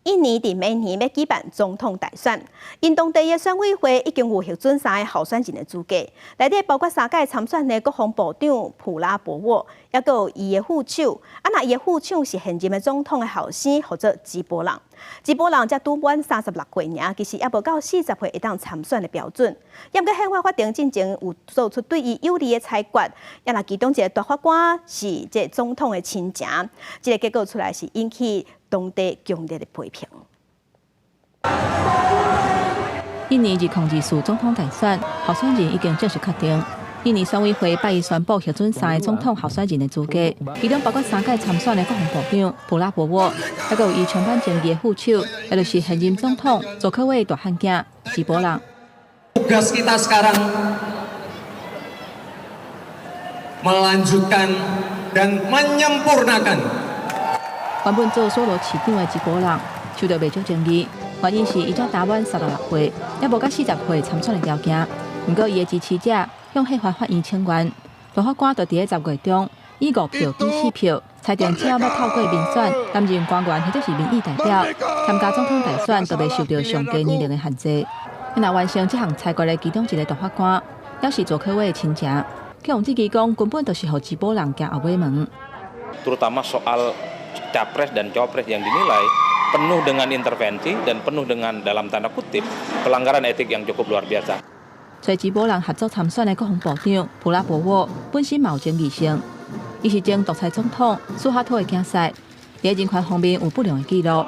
印尼伫明年要举办总统大选，因当地的选委会已经有核准3个候选人的资格，内底包括3届参选的国防部长普拉博沃，也佮有伊的副手，那伊的副手是现任的总统的后生，或者吉波朗。吉波朗才拄满36岁尔，其实也无到40岁会当参选的标准。因过宪法法庭进前有做出对伊有利的裁决，也那其中一个大法官是这总统的亲情，这个结果出来是引起当地强烈的批评。印尼2024总统大选候选人已经正式确定。印尼选委会8日宣布核准3个总统候选人的资格，其中包括3届参选的国防部长普拉博沃，还有伊创办前的副手，也就是现任总统佐科威大汉囝吉波朗。Tugas kita sekarang melanjutkan dan menyempurnakan。原本做所罗市长的吉波朗受到未少争议，原因是伊才打满36岁，也无到40岁参选的条件。不过，伊的支持者向宪法法院请愿，大法官就伫10月中以5票比4票裁定，只要要透过民选担任官员或者是民意代表，参加总统大选，就袂受到上低年龄的限制。那完成这项裁决的其中一个大法官，也是佐科威的亲情，佢用自己讲，根本就是互吉波朗行后尾门。Terutama soal capres dan cawapres yang dinilai penuh dengan intervensi dan penuh dengan dalam tanda kutip pelanggaran etik yang cukup luar biasa。随吉波朗合作参选的国防部长普拉博沃本身嘛有争议性，伊是前独裁总统苏哈托的囝婿，在人权方面有不良的记录。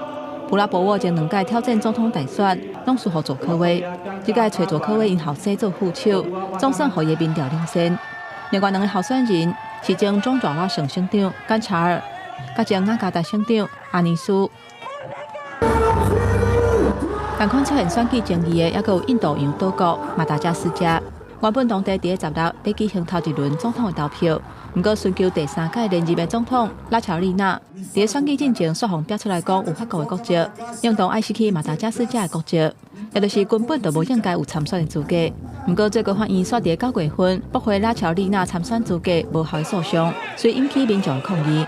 普拉博沃前2届挑战总统大选，拢输予佐科威，这届找佐科威因后生做副手，总算予伊的民调领先。另外2个候选人是前中爪哇省省长甘查尔，甲前雅加达省长阿尼斯。同款出现选举争议的，也有印度洋岛国马达加斯加。原本当地伫16要举行头一轮总统的投票，不过寻求第3届连任的总统拉乔丽娜，伫选举进前说谎标出来讲有法国的国籍，用同爱失去马达加斯加的国籍，也就是根本就无应该有参选的资格。不过最高法院煞伫9月份驳回拉乔丽娜参选资格无效的诉讼，所以引起民众抗议。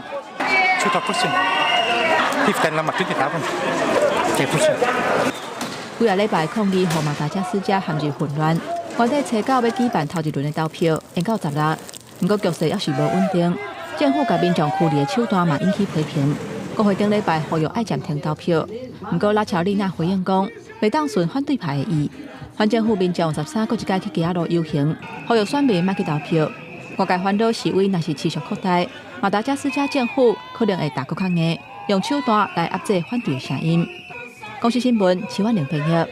几个礼拜抗议，互马达加斯加陷入混乱。原底初9要举办头一轮的投票，延到16，不过局势也是无稳定。政府甲民众驱离的手段嘛引起批评。国会顶礼拜呼吁爱暂停投票，不过拉乔丽娜回应讲，袂当顺反对派的意。反政府民众13搁一届去吉亚路游行，呼吁选民莫去投票。外界烦恼示威若是持续扩大，马达加斯加政府可能会打更较硬，用手段来压制反对声音。公视新闻，徐婉玲配合。